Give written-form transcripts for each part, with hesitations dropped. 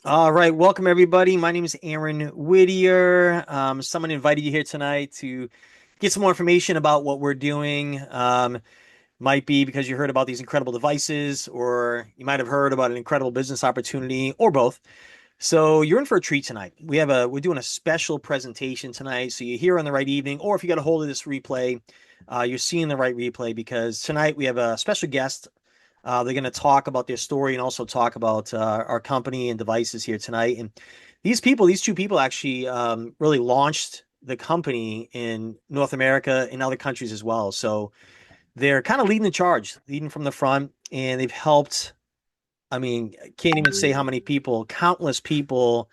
All right, welcome everybody. My name is Aaron Whittier. Someone invited you here tonight to get some more information about what we're doing. Might be because you heard about these incredible devices, or you might have heard about an incredible business opportunity, or both. So you're in for a treat tonight. We're doing a special presentation tonight, so you're here on the right evening, or if you got a hold of this replay, you're seeing the right replay because tonight we have a special guest. They're going to talk about their story and also talk about our company and devices here tonight. And these two people actually really launched the company in North America and other countries as well. So they're kind of leading the charge, leading from the front, and they've helped. I mean, can't even say how many people, countless people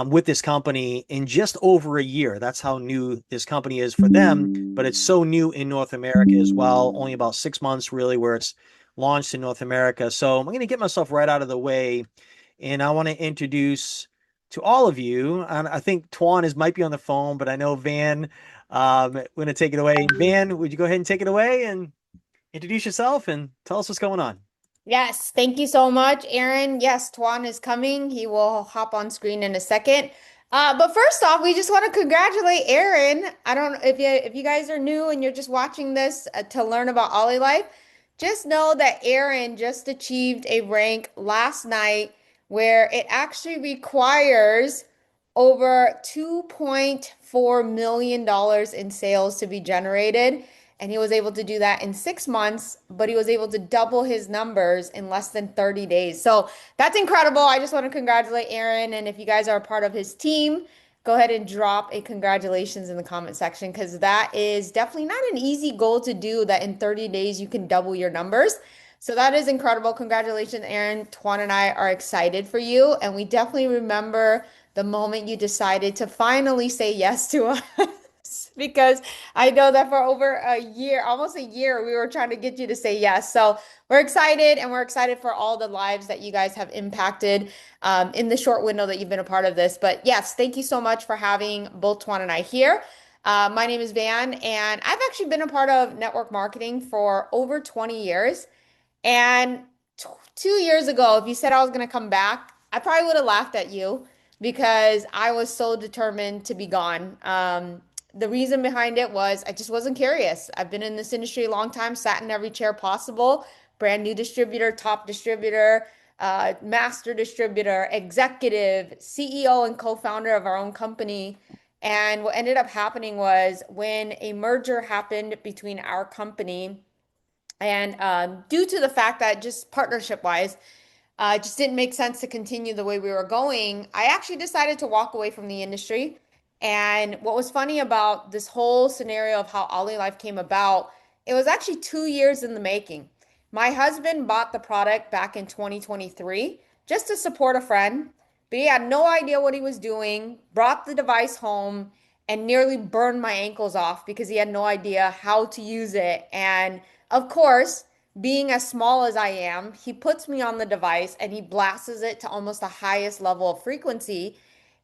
with this company in just over a year. That's how new this company is for them, but it's so new in North America as well. Only about 6 months, really, where it's launched in North America. So I'm going to get myself right out of the way, and I want to introduce to all of you. And I think Toan is might be on the phone, but I know Van. We're going to take it away. Van, would you go ahead and take it away and introduce yourself and tell us what's going on? Yes, thank you so much, Aaron. Yes, Tuan is coming. He will hop on screen in a second. But first off, we just want to congratulate Aaron. I don't know if you guys are new and you're just watching this to learn about Olylife, just know that Aaron just achieved a rank last night where it actually requires over $2.4 million in sales to be generated. And he was able to do that in 6 months, but he was able to double his numbers in less than 30 days. So that's incredible. I just want to congratulate Aaron. And if you guys are a part of his team, go ahead and drop a congratulations in the comment section because that is definitely not an easy goal to do that in 30 days you can double your numbers. So that is incredible. Congratulations, Aaron. Tuan and I are excited for you. And we definitely remember the moment you decided to finally say yes to us. Because I know that for over a year, almost a year, we were trying to get you to say yes. So we're excited, and we're excited for all the lives that you guys have impacted in the short window that you've been a part of this. But yes, thank you so much for having both Tuan and I here. My name is Van, and I've actually been a part of network marketing for over 20 years. And 2 years ago, if you said I was going to come back, I probably would have laughed at you because I was so determined to be gone. The reason behind it was I just wasn't curious. I've been in this industry a long time, sat in every chair possible, brand new distributor, top distributor, master distributor, executive, CEO, and co-founder of our own company. And what ended up happening was when a merger happened between our company and due to the fact that just partnership wise, it just didn't make sense to continue the way we were going, I actually decided to walk away from the industry. And what was funny about this whole scenario of how Olylife came about, it was actually 2 years in the making. My husband bought the product back in 2023 just to support a friend, but he had no idea what he was doing, brought the device home, and nearly burned my ankles off because he had no idea how to use it. And of course, being as small as I am, he puts me on the device and he blasts it to almost the highest level of frequency.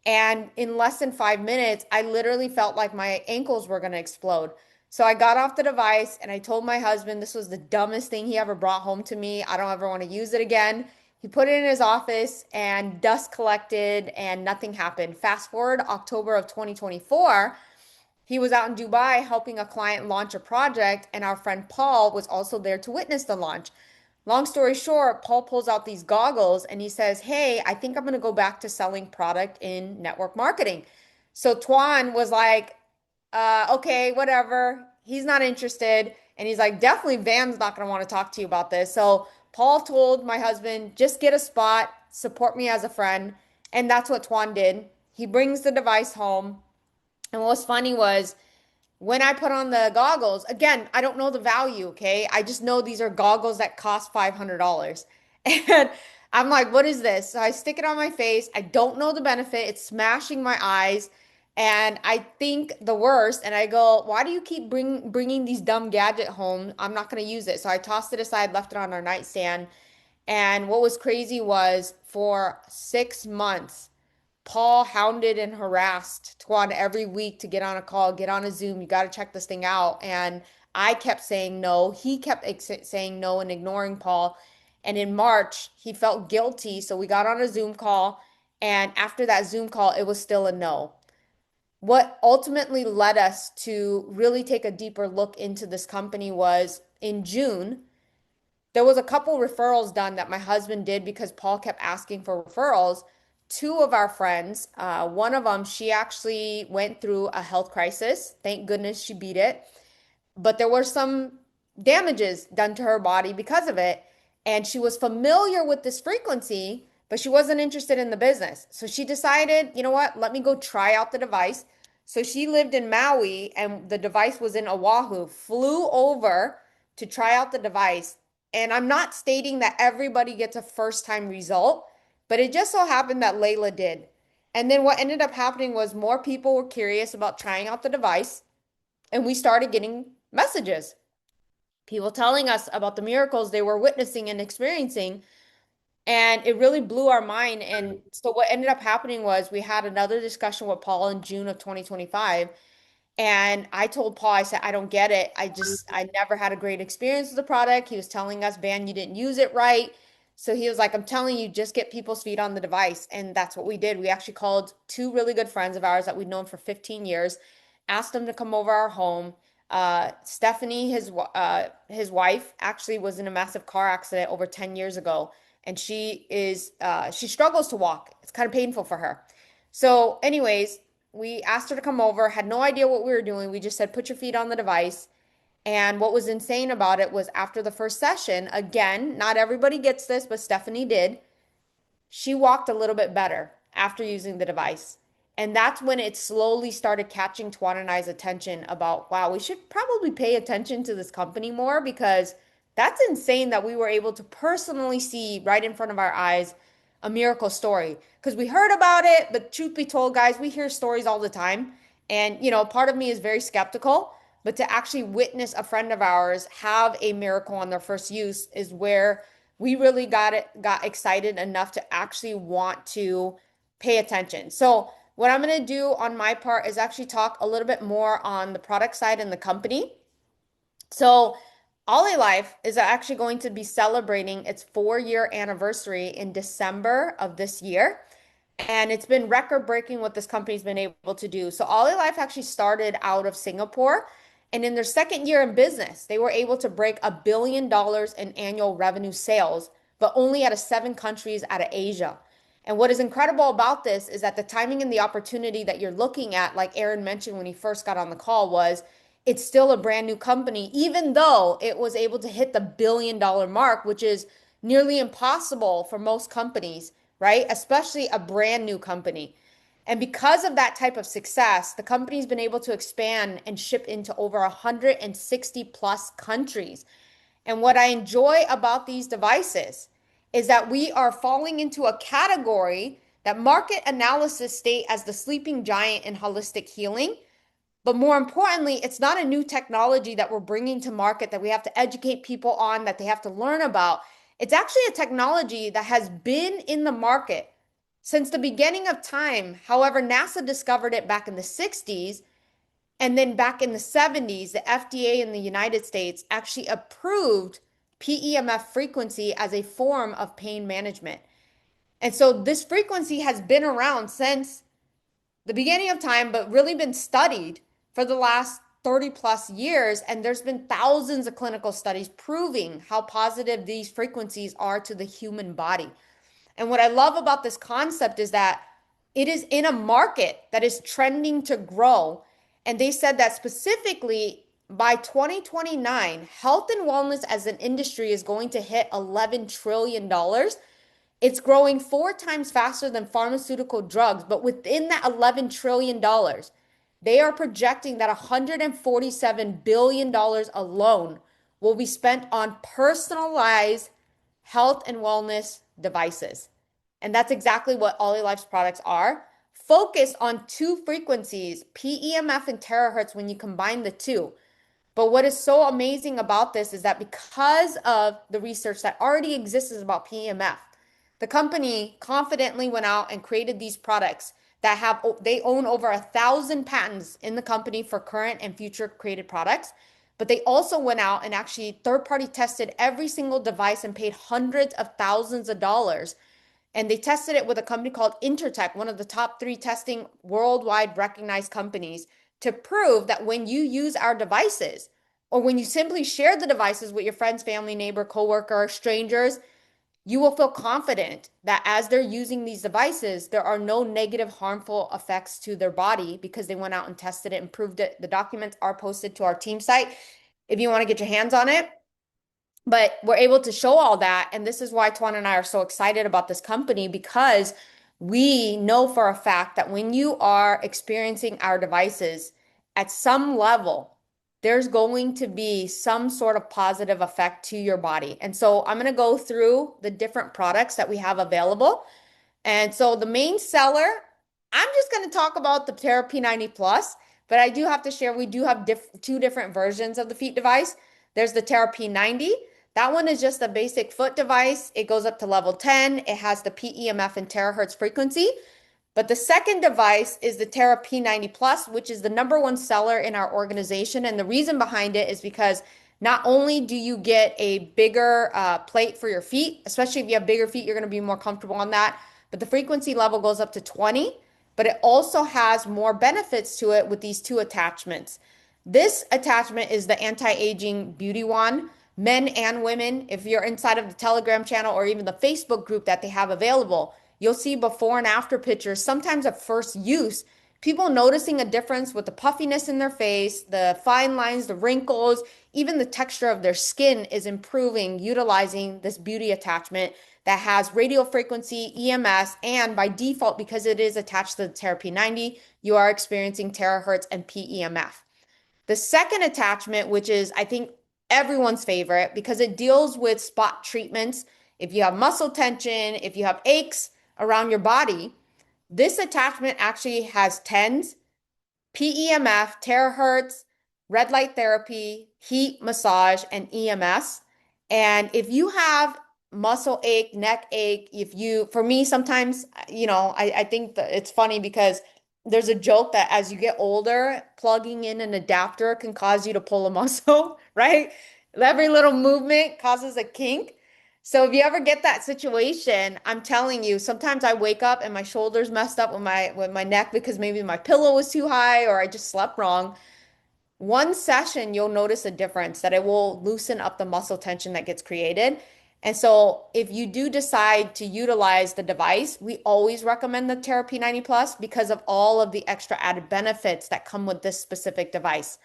And in less than 5 minutes, I literally felt like my ankles were going to explode. So I got off the device and I told my husband this was the dumbest thing he ever brought home to me. I don't ever want to use it again. He put it in his office and dust collected and nothing happened. Fast forward October of 2024, he was out in Dubai helping a client launch a project, and our friend Paul was also there to witness the launch. Long story short, Paul pulls out these goggles and he says, "Hey, I think I'm going to go back to selling product in network marketing." So Tuan was like, okay, whatever. He's not interested. And he's like, definitely Van's not going to want to talk to you about this. So Paul told my husband, just get a spot, support me as a friend. And that's what Tuan did. He brings the device home. And what was funny was when I put on the goggles, again, I don't know the value, okay? I just know these are goggles that cost $500. And I'm like, what is this? So I stick it on my face. I don't know the benefit. It's smashing my eyes. And I think the worst. And I go, why do you keep bringing these dumb gadget home? I'm not going to use it. So I tossed it aside, left it on our nightstand. And what was crazy was for 6 months, Paul hounded and harassed Tuan every week to get on a call, get on a Zoom. You got to check this thing out. And I kept saying no. He kept saying no and ignoring Paul. And in March, he felt guilty. So we got on a Zoom call And after that Zoom call, it was still a no. What ultimately led us to really take a deeper look into this company was in June, there was a couple referrals done that my husband did because Paul kept asking for referrals. Two of our friends, one of them, she actually went through a health crisis. Thank goodness she beat it, but there were some damages done to her body because of it. And she was familiar with this frequency, but she wasn't interested in the business. So she decided, you know what, let me go try out the device. So she lived in Maui and the device was in Oahu, flew over to try out the device. And I'm not stating that everybody gets a first time result, but it just so happened that Layla did. And then what ended up happening was more people were curious about trying out the device, and we started getting messages, people telling us about the miracles they were witnessing and experiencing. And it really blew our mind. And so what ended up happening was we had another discussion with Paul in June of 2025. And I told Paul, I said, I don't get it. I never had a great experience with the product. He was telling us, Van, you didn't use it right. So he was like, I'm telling you, just get people's feet on the device. And that's what we did. We actually called two really good friends of ours that we'd known for 15 years, asked them to come over our home. Stephanie, his wife, actually was in a massive car accident over 10 years ago. And she struggles to walk. It's kind of painful for her. So, anyways, we asked her to come over, had no idea what we were doing. We just said, put your feet on the device. And what was insane about it was after the first session, again, not everybody gets this, but Stephanie did. She walked a little bit better after using the device. And that's when it slowly started catching Tuan and I's attention about, wow, we should probably pay attention to this company more because that's insane that we were able to personally see right in front of our eyes a miracle story. Because we heard about it, but truth be told, guys, we hear stories all the time. And, part of me is very skeptical, but to actually witness a friend of ours have a miracle on their first use is where we really got excited enough to actually want to pay attention. So what I'm going to do on my part is actually talk a little bit more on the product side and the company. So Olylife is actually going to be celebrating its 4-year anniversary in December of this year. And it's been record breaking what this company's been able to do. So Olylife actually started out of Singapore. And in their second year in business, they were able to break $1 billion in annual revenue sales, but only out of 7 countries out of Asia. And what is incredible about this is that the timing and the opportunity that you're looking at, like Aaron mentioned when he first got on the call, was it's still a brand new company, even though it was able to hit the $1 billion mark, which is nearly impossible for most companies, right? Especially a brand new company. And because of that type of success, the company's been able to expand and ship into over 160 plus countries. And what I enjoy about these devices is that we are falling into a category that market analysis state as the sleeping giant in holistic healing. But more importantly, it's not a new technology that we're bringing to market that we have to educate people on, that they have to learn about. It's actually a technology that has been in the market since the beginning of time. However, NASA discovered it back in the 60s. And then back in the 70s, the FDA in the United States actually approved PEMF frequency as a form of pain management. And so this frequency has been around since the beginning of time, but really been studied for the last 30 plus years. And there's been thousands of clinical studies proving how positive these frequencies are to the human body. And what I love about this concept is that it is in a market that is trending to grow. And they said that specifically by 2029, health and wellness as an industry is going to hit $11 trillion. It's growing 4 times faster than pharmaceutical drugs, but within that $11 trillion, they are projecting that $147 billion alone will be spent on personalized health and wellness devices. And that's exactly what Olylife's products are. Focus on two frequencies, PEMF and terahertz, when you combine the two. But what is so amazing about this is that because of the research that already exists about PEMF, the company confidently went out and created these products that they own over 1,000 patents in the company for current and future created products. But they also went out and actually third party tested every single device and paid hundreds of thousands of dollars and they tested it with a company called Intertech, one of the top three testing worldwide recognized companies, to prove that when you use our devices, or when you simply share the devices with your friends, family, neighbor, coworker, strangers, you will feel confident that as they're using these devices, there are no negative, harmful effects to their body because they went out and tested it and proved it. The documents are posted to our team site if you want to get your hands on it. But we're able to show all that. And this is why Tuan and I are so excited about this company, because we know for a fact that when you are experiencing our devices at some level, there's going to be some sort of positive effect to your body. And so I'm going to go through the different products that we have available. And so the main seller, I'm just going to talk about the Terra P90 Plus, but I do have to share we do have two different versions of the feet device. There's the Terra P90. That one is just a basic foot device. It goes up to level 10. It has the PEMF and terahertz frequency. But the second device is the Terra P90 Plus, which is the number one seller in our organization. And the reason behind it is because not only do you get a bigger plate for your feet, especially if you have bigger feet, you're going to be more comfortable on that. But the frequency level goes up to 20, but it also has more benefits to it with these two attachments. This attachment is the anti-aging beauty wand, men and women. If you're inside of the Telegram channel or even the Facebook group that they have available, you'll see before and after pictures, sometimes at first use, people noticing a difference with the puffiness in their face, the fine lines, the wrinkles, even the texture of their skin is improving utilizing this beauty attachment that has radio frequency, EMS, and by default, because it is attached to the Terra P90, you are experiencing terahertz and PEMF. The second attachment, which is, I think, everyone's favorite because it deals with spot treatments. If you have muscle tension, if you have aches around your body, this attachment actually has TENS, PEMF, terahertz, red light therapy, heat massage, and EMS. And if you have muscle ache, neck ache, if you, for me, sometimes, I think that it's funny because there's a joke that as you get older, plugging in an adapter can cause you to pull a muscle, right? Every little movement causes a kink. So if you ever get that situation, I'm telling you, sometimes I wake up and my shoulders messed up with my neck because maybe my pillow was too high or I just slept wrong. One session, you'll notice a difference that it will loosen up the muscle tension that gets created. And so if you do decide to utilize the device, we always recommend the Terra P90 Plus because of all of the extra added benefits that come with this specific device.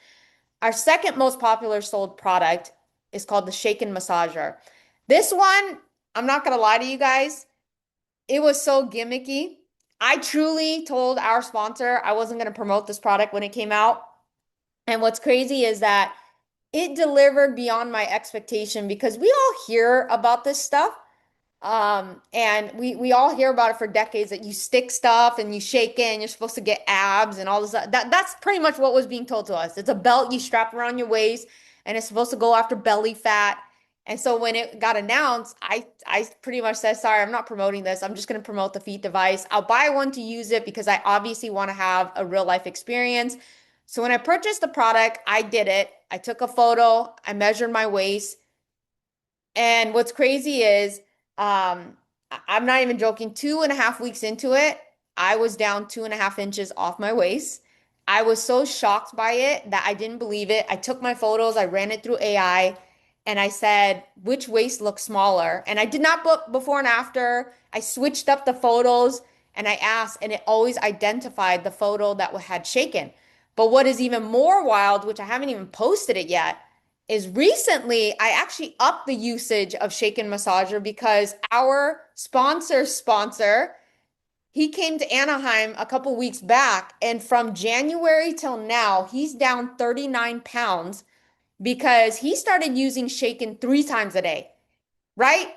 Our second most popular sold product is called the Shaken Massager. This one, I'm not going to lie to you guys, it was so gimmicky. I truly told our sponsor I wasn't going to promote this product when it came out. And what's crazy is that it delivered beyond my expectation because we all hear about this stuff. And we all hear about it for decades that you stick stuff and you shake it and you're supposed to get abs and all this. That's pretty much what was being told to us. It's a belt you strap around your waist and it's supposed to go after belly fat. And so when it got announced, I pretty much said, sorry, I'm not promoting this. I'm just going to promote the feet device. I'll buy one to use it because I obviously want to have a real life experience. So when I purchased the product, I did it. I took a photo, I measured my waist. And what's crazy is, I'm not even joking, 2.5 weeks into it, I was down 2.5 inches off my waist. I was so shocked by it that I didn't believe it. I took my photos, I ran it through AI, and I said, which waist looks smaller? And I did not put before and after. I switched up the photos and I asked, and it always identified the photo that had shaken. But what is even more wild, which I haven't even posted it yet, is recently I actually upped the usage of Shaken Massager because our sponsor, he came to Anaheim a couple weeks back, and from January till now, he's down 39 pounds because he started using Shaken 3 times a day, right?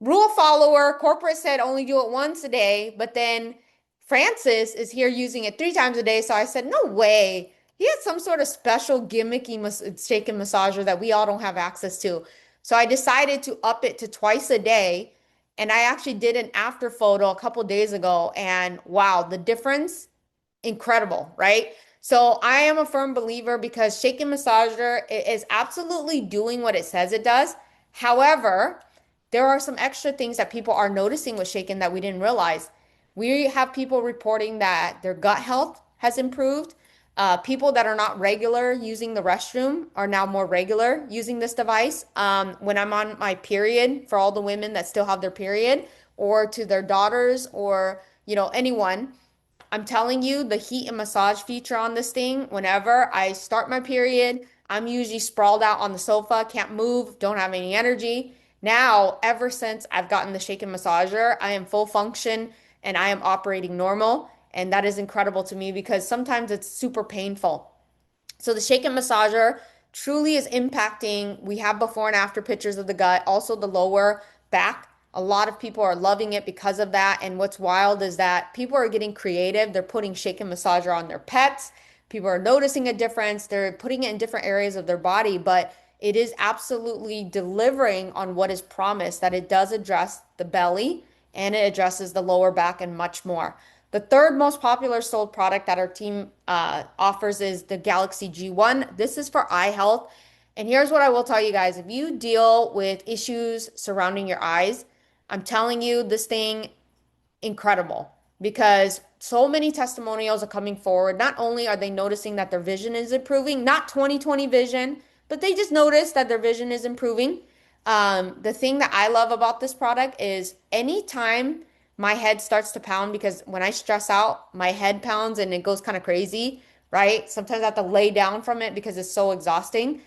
Rule follower, corporate said only do it once a day, but then Francis is here using it 3 times a day. So I said, no way. He had some sort of special gimmicky shaken massager that we all don't have access to. So I decided to up it to twice a day. And I actually did an after photo a couple days ago. And wow, the difference, incredible, right? So I am a firm believer because shaken massager is absolutely doing what it says it does. However, there are some extra things that people are noticing with shaken that we didn't realize. We have people reporting that their gut health has improved. People that are not regular using the restroom are now more regular using this device. When I'm on my period, for all the women that still have their period, or to their daughters, or anyone, I'm telling you, the heat and massage feature on this thing, whenever I start my period, I'm usually sprawled out on the sofa, can't move, don't have any energy. Now, ever since I've gotten the shaken massager, I am full function and I am operating normal. And that is incredible to me because sometimes it's super painful. So the shaken massager truly is impacting. We have before and after pictures of the gut, also the lower back. A lot of people are loving it because of that. And what's wild is that people are getting creative. They're putting shaken massager on their pets. People are noticing a difference. They're putting it in different areas of their body, but it is absolutely delivering on what is promised, that it does address the belly and it addresses the lower back and much more. The third most popular sold product that our team offers is the Galaxy G1. This is for eye health. And here's what I will tell you guys. If you deal with issues surrounding your eyes, I'm telling you, this thing incredible because so many testimonials are coming forward. Not only are they noticing that their vision is improving, not 20/20 vision, but they just notice that their vision is improving. The thing that I love about this product is anytime my head starts to pound, because when I stress out, my head pounds and it goes kind of crazy, right? Sometimes I have to lay down from it because it's so exhausting.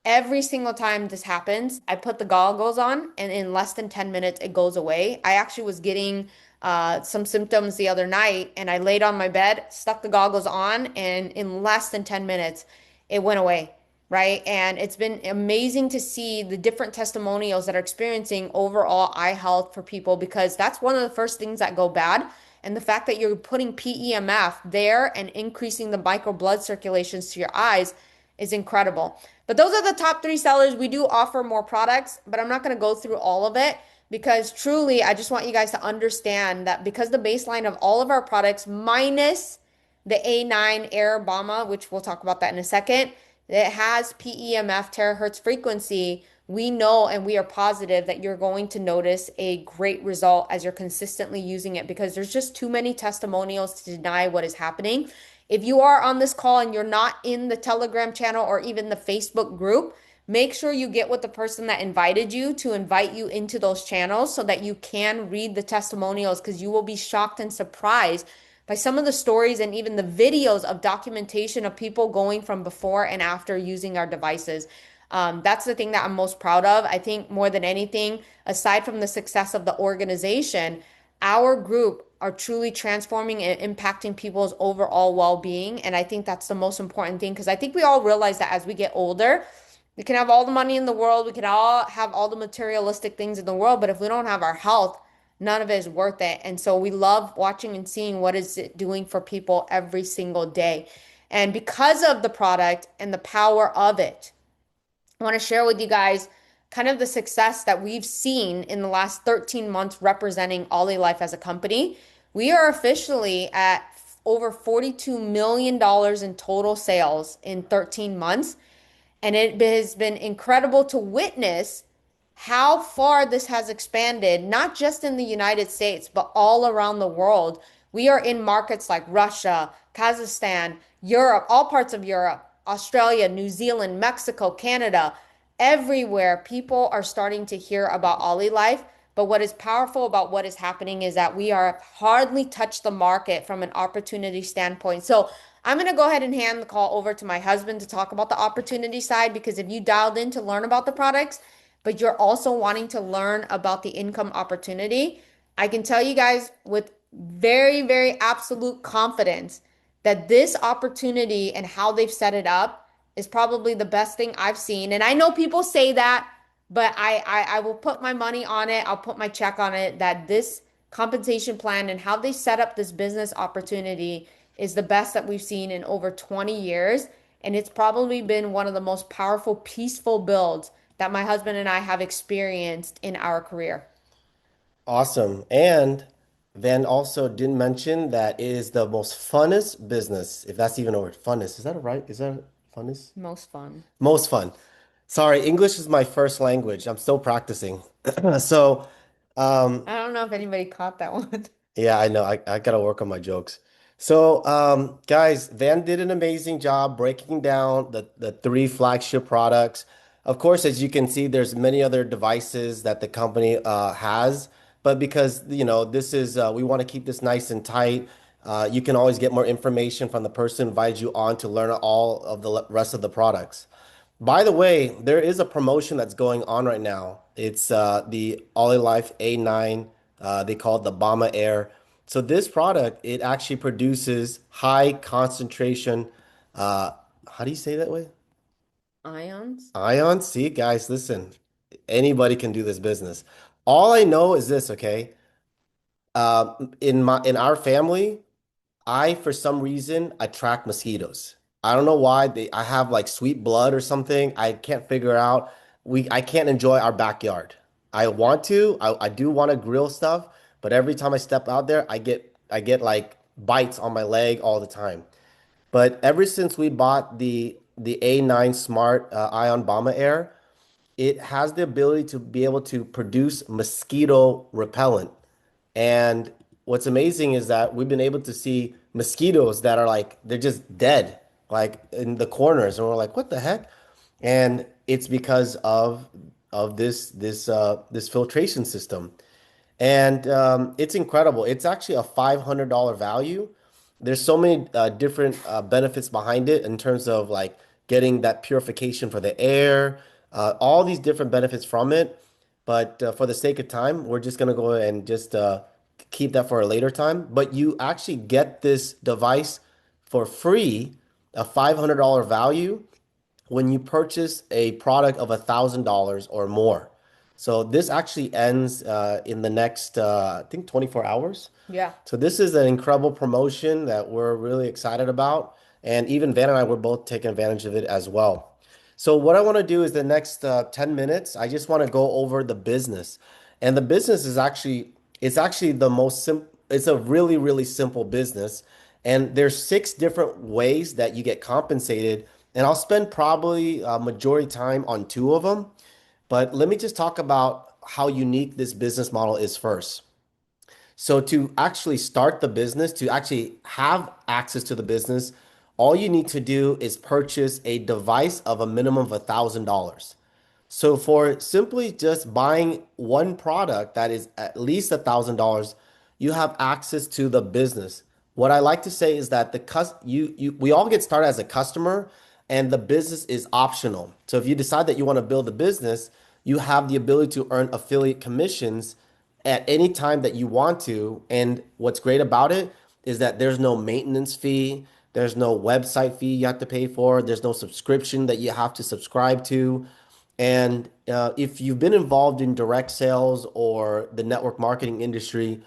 Every single time this happens, I put the goggles on, and in less than 10 minutes, it goes away. I actually was getting some symptoms the other night, and I laid on my bed, stuck the goggles on, and in less than 10 minutes, it went away, right? And it's been amazing to see the different testimonials that are experiencing overall eye health for people because that's one of the first things that go bad. And the fact that you're putting PEMF there and increasing the micro blood circulations to your eyes is incredible. But those are the top three sellers. We do offer more products, but I'm not going to go through all of it because truly, I just want you guys to understand that because the baseline of all of our products, minus the A9 Air Obama, which we'll talk about that in a second, that has PEMF terahertz frequency, we know and we are positive that you're going to notice a great result as you're consistently using it because there's just too many testimonials to deny what is happening. If you are on this call and you're not in the Telegram channel or even the Facebook group, make sure you get with the person that invited you to invite you into those channels so that you can read the testimonials because you will be shocked and surprised by some of the stories and even the videos of documentation of people going from before and after using our devices. That's the thing that I'm most proud of. I think more than anything, aside from the success of the organization, our group are truly transforming and impacting people's overall well-being. And I think that's the most important thing because I think we all realize that as we get older, we can have all the money in the world, we can all have all the materialistic things in the world, but if we don't have our health, none of it is worth it. And so we love watching and seeing what is it doing for people every single day. And because of the product and the power of it, I want to share with you guys kind of the success that we've seen in the last 13 months representing Olylife as a company. We are officially at over $42 million in total sales in 13 months. And it has been incredible to witness how far this has expanded, not just in the United States, but all around the world. We are in markets like Russia, Kazakhstan, Europe, all parts of Europe, Australia, New Zealand, Mexico, Canada, everywhere. People are starting to hear about Olylife. But what is powerful about what is happening is that we are hardly touched the market from an opportunity standpoint. So I'm going to go ahead and hand the call over to my husband to talk about the opportunity side because if you dialed in to learn about the products, but you're also wanting to learn about the income opportunity, I can tell you guys with very, very absolute confidence that this opportunity and how they've set it up is probably the best thing I've seen. And I know people say that, but I will put my money on it. I'll put my check on it that this compensation plan and how they set up this business opportunity is the best that we've seen in over 20 years. And it's probably been one of the most powerful, peaceful builds that my husband and I have experienced in our career. Awesome. And Van also didn't mention that it is the most funnest business, if that's even a word. Funnest. Is that a right? Is that funnest? Most fun. Most fun. Sorry, English is my first language. I'm still practicing. So, um, I don't know if anybody caught that one. yeah, I know. I gotta work on my jokes. So, guys, Van did an amazing job breaking down the three flagship products. Of course, as you can see, there's many other devices that the company has, but because this is we want to keep this nice and tight. You can always get more information from the person who invited you on to learn all of the rest of the products. By the way, there is a promotion that's going on right now. It's the Olylife A9. They call it the Bama Air. So this product, it actually produces high concentration. Uh, how do you say that way? Ions? Ions. See, guys, listen. Anybody can do this business. All I know is this, okay? In our family, I, for some reason, attract mosquitoes. I don't know why. I have like sweet blood or something. I can't figure out. I can't enjoy our backyard. I want to. I do want to grill stuff, but every time I step out there, I get like bites on my leg all the time. But ever since we bought the A9 Smart Ion Bomber Air, it has the ability to be able to produce mosquito repellent. And what's amazing is that we've been able to see mosquitoes that are like they're just dead, like in the corners, and we're like, what the heck? And it's because of this filtration system. And it's incredible. It's actually a $500 value. There's so many different benefits behind it in terms of like getting that purification for the air, all these different benefits from it. But for the sake of time, we're just gonna go and just keep that for a later time. But you actually get this device for free, a $500 value when you purchase a product of $1,000 or more. So this actually ends in the next, I think, 24 hours. Yeah. So this is an incredible promotion that we're really excited about. And even Van and I were both taking advantage of it as well. So what I want to do is the next 10 minutes, I just want to go over the business. And the business is actually, it's actually the most simple, it's a really, really simple business. And there's six different ways that you get compensated. And I'll spend probably majority time on two of them. But let me just talk about how unique this business model is first. So to actually start the business, to actually have access to the business, all you need to do is purchase a device of a minimum of $1,000. So for simply just buying one product that is at least $1,000, you have access to the business. What I like to say is that we all get started as a customer and the business is optional. So if you decide that you want to build a business, you have the ability to earn affiliate commissions at any time that you want to. And what's great about it is that there's no maintenance fee, there's no website fee you have to pay for, there's no subscription that you have to subscribe to. And if you've been involved in direct sales or the network marketing industry,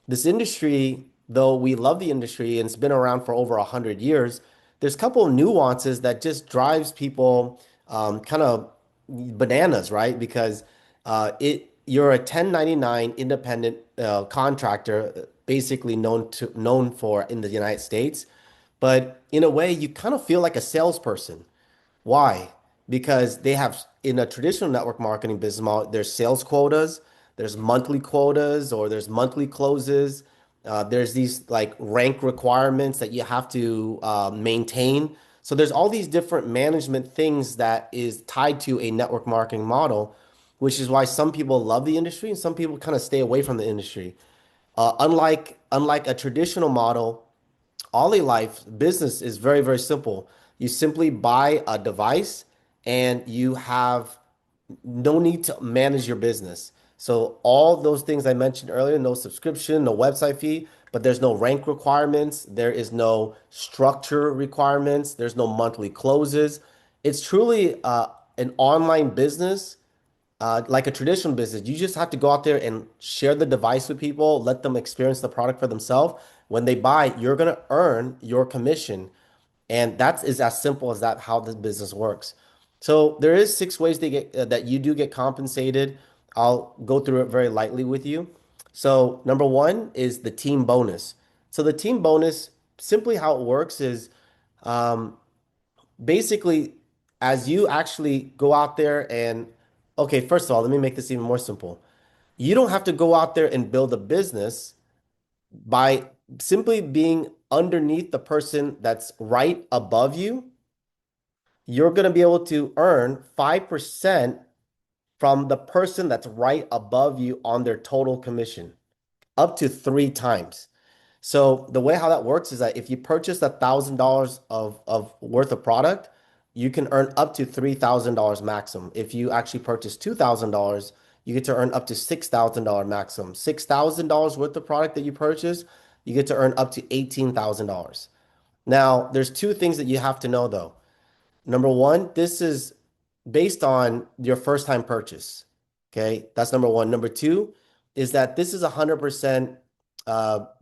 this industry, though we love the industry and it's been around for over 100 years, there's a couple of nuances that just drives people kind of bananas, right? Because you're a 1099 independent contractor, basically known for in the United States, but in a way, you kind of feel like a salesperson. Why? Because they have in a traditional network marketing business model, there's sales quotas, there's monthly quotas, or there's monthly closes. There's these like rank requirements that you have to maintain. So there's all these different management things that is tied to a network marketing model, which is why some people love the industry and some people kind of stay away from the industry. Unlike a traditional model, Olylife business is very, very simple. You simply buy a device and you have no need to manage your business. So all those things I mentioned earlier, no subscription, no website fee, but there's no rank requirements, there is no structure requirements, there's no monthly closes. It's truly an online business like a traditional business, you just have to go out there and share the device with people, let them experience the product for themselves. When they buy, you're going to earn your commission. And that is as simple as that, how this business works. So there is six ways that you do get compensated. I'll go through it very lightly with you. So number one is the team bonus. So the team bonus, simply how it works is basically as you actually go out there and, okay, first of all, let me make this even more simple. You don't have to go out there and build a business by simply being underneath the person that's right above you. You're going to be able to earn 5% from the person that's right above you on their total commission, up to three times. So the way how that works is that if you purchase $1,000 of worth of product, you can earn up to $3,000 maximum. If you actually purchase $2,000, you get to earn up to $6,000 maximum. $6,000 worth of product that you purchase, you get to earn up to $18,000. Now, there's two things that you have to know though. Number one, this is based on your first time purchase. Okay, that's number one. Number two is that this is 100%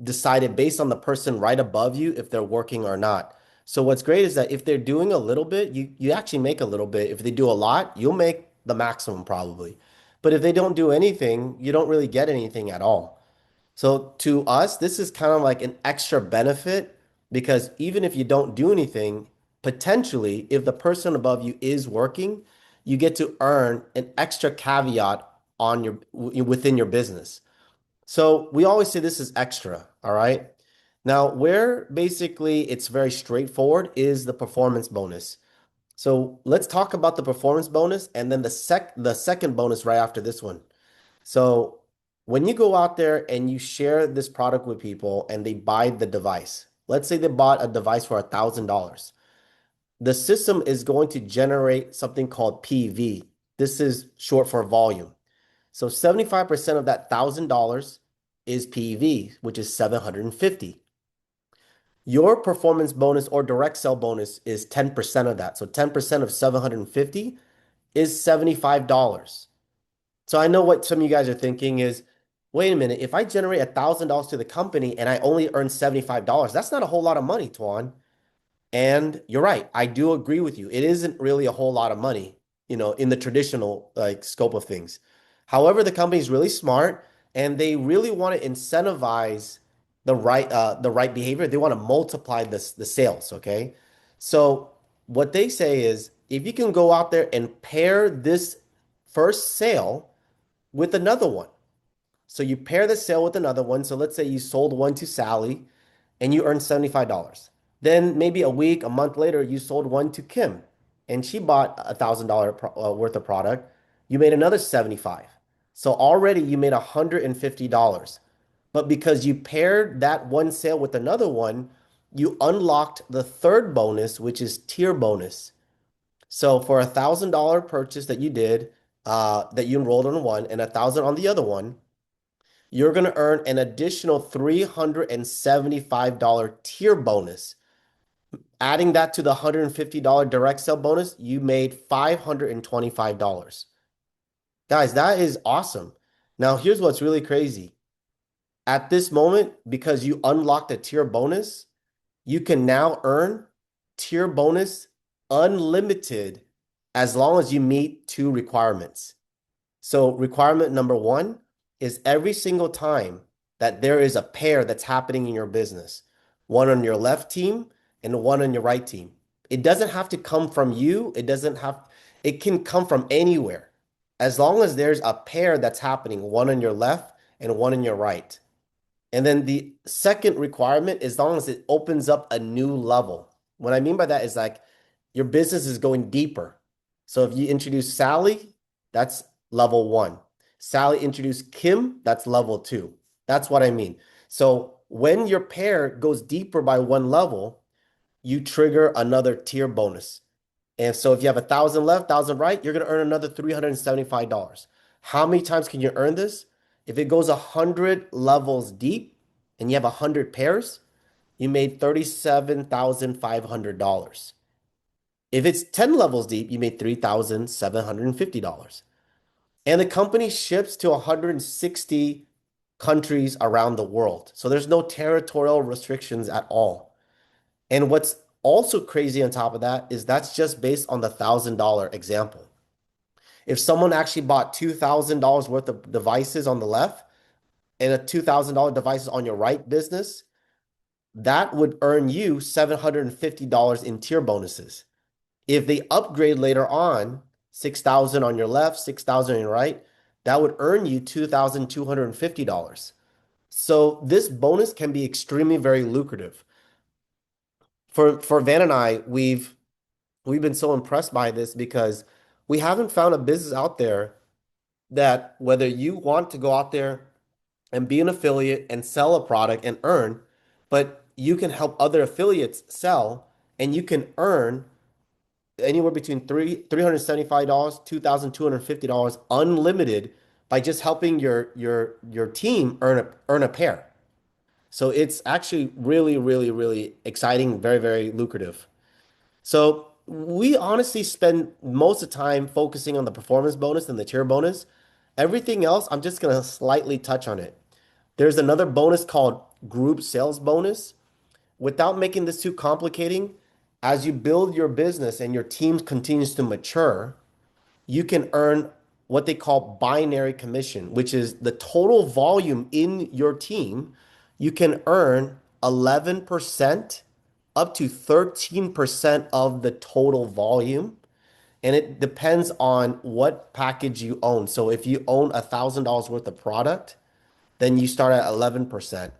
decided based on the person right above you if they're working or not. So what's great is that if they're doing a little bit, you actually make a little bit. If they do a lot, you'll make the maximum probably. But if they don't do anything, you don't really get anything at all. So to us, this is kind of like an extra benefit because even if you don't do anything, potentially, if the person above you is working, you get to earn an extra caveat on within your business. So we always say this is extra, all right? Now, where basically it's very straightforward is the performance bonus. So let's talk about the performance bonus and then the second bonus right after this one. So when you go out there and you share this product with people and they buy the device, let's say they bought a device for $1,000. The system is going to generate something called PV. This is short for volume. So 75% of that $1,000 is PV, which is 750. Your performance bonus or direct sell bonus is 10% of that. So 10% of 750 is $75. So I know what some of you guys are thinking is, wait a minute, if I generate $1,000 to the company and I only earn $75, that's not a whole lot of money, Tuan. And you're right, I do agree with you. It isn't really a whole lot of money, in the traditional like scope of things. However, the company is really smart and they really want to incentivize the right behavior. They want to multiply the sales, okay? So what they say is if you can go out there and pair this first sale with another one. So you pair the sale with another one. So let's say you sold one to Sally and you earned $75. Then maybe a week, a month later, you sold one to Kim and she bought $1,000 worth of product. You made another 75. So already you made $150. But because you paired that one sale with another one, you unlocked the third bonus, which is tier bonus. So for $1,000 purchase that you did, that you enrolled on one and 1,000 on the other one, you're going to earn an additional $375 tier bonus. Adding that to the $150 direct sell bonus, you made $525. Guys, that is awesome. Now, here's what's really crazy. At this moment, because you unlocked a tier bonus, you can now earn tier bonus unlimited as long as you meet two requirements. So requirement number one is every single time that there is a pair that's happening in your business, one on your left team and one on your right team. It doesn't have to come from you. It can come from anywhere. As long as there's a pair that's happening, one on your left and one on your right. And then the second requirement is as long as it opens up a new level. What I mean by that is like your business is going deeper. So if you introduce Sally, that's level one. Sally introduced Kim, that's level two. That's what I mean. So when your pair goes deeper by one level, you trigger another tier bonus. And so if you have 1,000 left, 1,000 right, you're going to earn another $375. How many times can you earn this? If it goes 100 levels deep and you have 100 pairs, you made $37,500. If it's 10 levels deep, you made $3,750. And the company ships to 160 countries around the world. So there's no territorial restrictions at all. And what's also crazy on top of that is that's just based on the $1,000 example. If someone actually bought $2,000 worth of devices on the left and a $2,000 devices on your right business, that would earn you $750 in tier bonuses. If they upgrade later on, 6,000 on your left, 6,000 on your right, that would earn you $2,250. So this bonus can be extremely very lucrative. For Van and I, we've been so impressed by this because we haven't found a business out there that whether you want to go out there and be an affiliate and sell a product and earn, but you can help other affiliates sell and you can earn anywhere between $375, $2,250 unlimited by just helping your team earn a pair. So it's actually really, really, really exciting, very, very lucrative. So we honestly spend most of the time focusing on the performance bonus and the tier bonus. Everything else, I'm just gonna slightly touch on it. There's another bonus called group sales bonus. Without making this too complicating, as you build your business and your team continues to mature, you can earn what they call binary commission, which is the total volume in your team. You can earn 11% up to 13% of the total volume. And it depends on what package you own. So if you own $1,000 worth of product, then you start at 11%.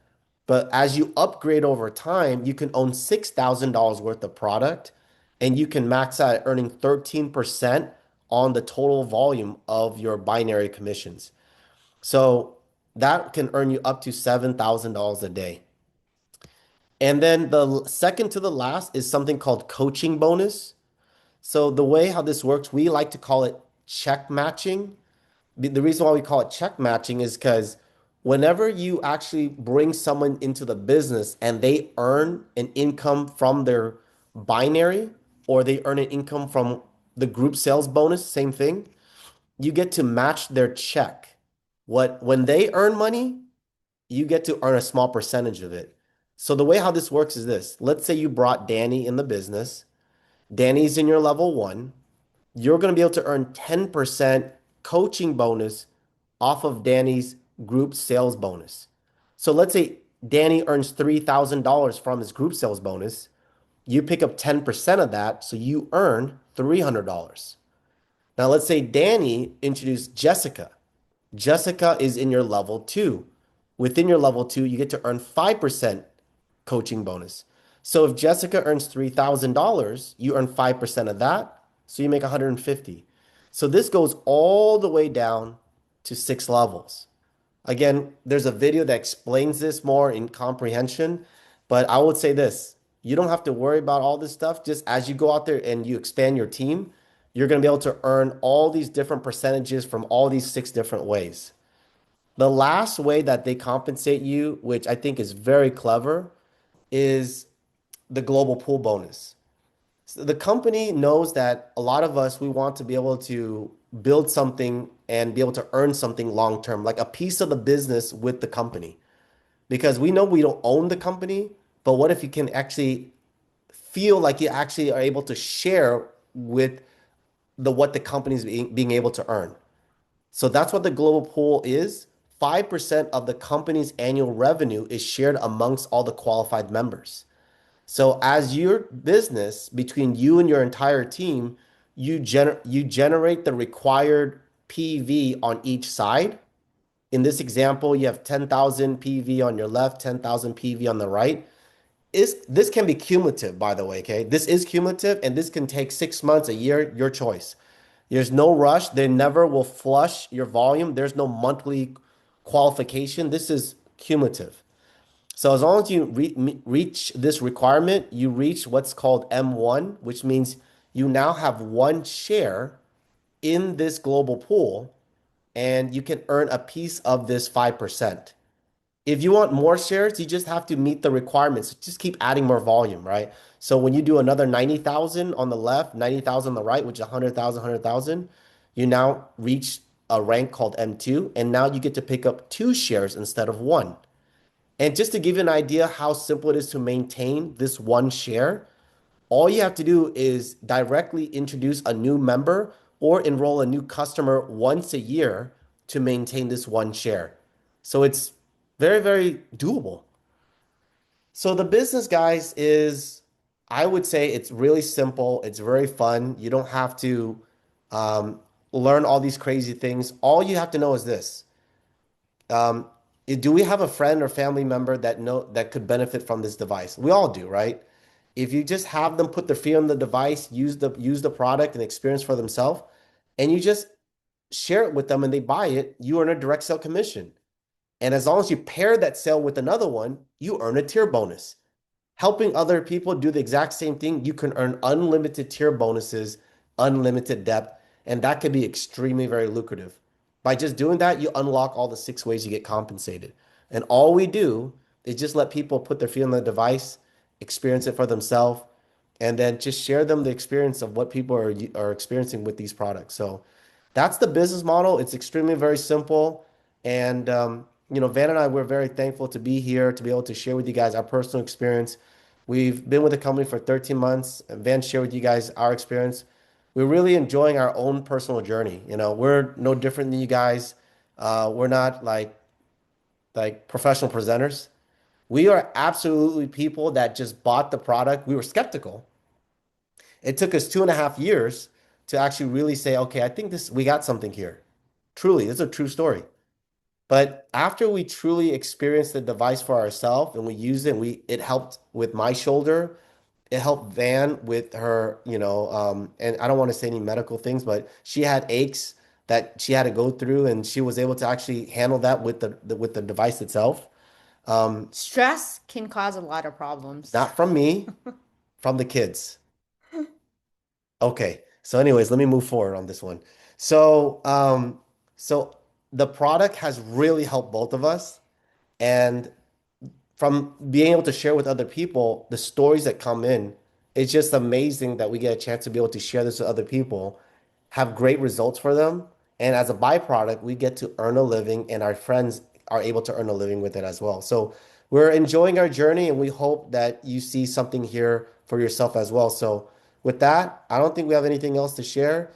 But as you upgrade over time, you can own $6,000 worth of product and you can max out at earning 13% on the total volume of your binary commissions. So that can earn you up to $7,000 a day. And then the second to the last is something called coaching bonus. So the way how this works, we like to call it check matching. The reason why we call it check matching is because whenever you actually bring someone into the business and they earn an income from their binary or they earn an income from the group sales bonus, same thing, you get to match their check. When they earn money, you get to earn a small percentage of it. So the way how this works is this. Let's say you brought Danny in the business. Danny's in your level one. You're going to be able to earn 10% coaching bonus off of Danny's group sales bonus. So let's say Danny earns $3,000 from his group sales bonus. You pick up 10% of that, so you earn $300. Now let's say Danny introduced Jessica. Jessica is in your level two. Within your level two, you get to earn 5% coaching bonus. So if Jessica earns $3,000, you earn 5% of that. So you make 150. So this goes all the way down to 6 levels. Again, there's a video that explains this more in comprehension, but I would say this, you don't have to worry about all this stuff. Just as you go out there and you expand your team, you're going to be able to earn all these different percentages from all these 6 different ways. The last way that they compensate you, which I think is very clever, is the global pool bonus. So the company knows that a lot of us, we want to be able to build something and be able to earn something long term, like a piece of the business with the company. Because we know we don't own the company, but what if you can actually feel like you actually are able to share with the what the company's being able to earn? So that's what the global pool is. 5% of the company's annual revenue is shared amongst all the qualified members. So as your business, between you and your entire team, you generate the required PV on each side. In this example, you have 10,000 PV on your left, 10,000 PV on the right. This can be cumulative, by the way, okay? This is cumulative and this can take 6 months, a year, your choice. There's no rush. They never will flush your volume. There's no monthly qualification. This is cumulative. So as long as you reach this requirement, you reach what's called M1, which means you now have one share in this global pool and you can earn a piece of this 5%. If you want more shares, you just have to meet the requirements. Just keep adding more volume, right? So when you do another 90,000 on the left, 90,000 on the right, which is 100,000, 100,000, you now reach a rank called M2, and now you get to pick up 2 shares instead of one. And just to give you an idea how simple it is to maintain this one share, all you have to do is directly introduce a new member or enroll a new customer once a year to maintain this one share. So it's very, very doable. So the business, guys, is I would say it's really simple. It's very fun. You don't have to um, learn all these crazy things. All you have to know is this. Um, do we have a friend or family member that could benefit from this device? We all do, right? If you just have them put their feet on the device, use the product and experience for themselves, and you just share it with them and they buy it, you earn a direct sale commission. And as long as you pair that sale with another one, you earn a tier bonus. Helping other people do the exact same thing, you can earn unlimited tier bonuses, unlimited depth, and that could be extremely very lucrative. By just doing that, you unlock all the 6 ways you get compensated. And all we do is just let people put their feet on the device, experience it for themselves, and then just share them the experience of what people are experiencing with these products. So that's the business model. It's extremely very simple. And, Van and I, we're very thankful to be here, to be able to share with you guys our personal experience. We've been with the company for 13 months, and Van shared with you guys our experience. We're really enjoying our own personal journey. We're no different than you guys. We're not like professional presenters. We are absolutely people that just bought the product. We were skeptical. It took us 2.5 years to actually really say, okay, I think we got something here. Truly, it's a true story. But after we truly experienced the device for ourselves and we used it, it helped with my shoulder. It helped Van with her, and I don't want to say any medical things, but she had aches that she had to go through, and she was able to actually handle that with the device itself. Um, Stress can cause a lot of problems. Not from me, from the kids. Okay. So anyways, let me move forward on this one. So the product has really helped both of us. And from being able to share with other people the stories that come in, it's just amazing that we get a chance to be able to share this with other people, have great results for them. And as a byproduct, we get to earn a living, and our friends are able to earn a living with it as well. So we're enjoying our journey, and we hope that you see something here for yourself as well. So with that, I don't think we have anything else to share.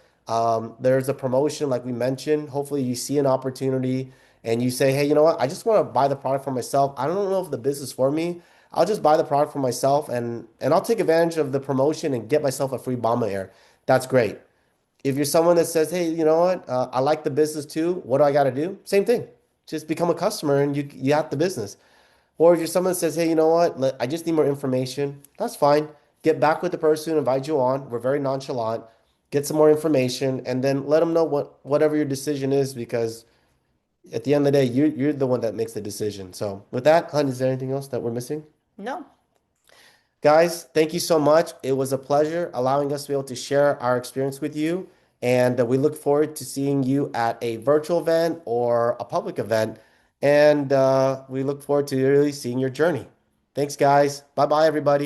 There's a promotion, like we mentioned. Hopefully, you see an opportunity and you say, hey, you know what? I just want to buy the product for myself. I don't know if the business is for me. I'll just buy the product for myself, and I'll take advantage of the promotion and get myself a free Bomba Air. That's great. If you're someone that says, hey, you know what? I like the business too. What do I got to do? Same thing. Just become a customer and you have the business. Or if you're someone that says, hey, you know what? I just need more information. That's fine. Get back with the person who invites you on. We're very nonchalant. Get some more information and then let them know whatever your decision is, because at the end of the day, you're the one that makes the decision. So with that, Hunt, is there anything else that we're missing? No. Guys, thank you so much. It was a pleasure allowing us to be able to share our experience with you. And we look forward to seeing you at a virtual event or a public event. And we look forward to really seeing your journey. Thanks, guys. Bye bye, everybody.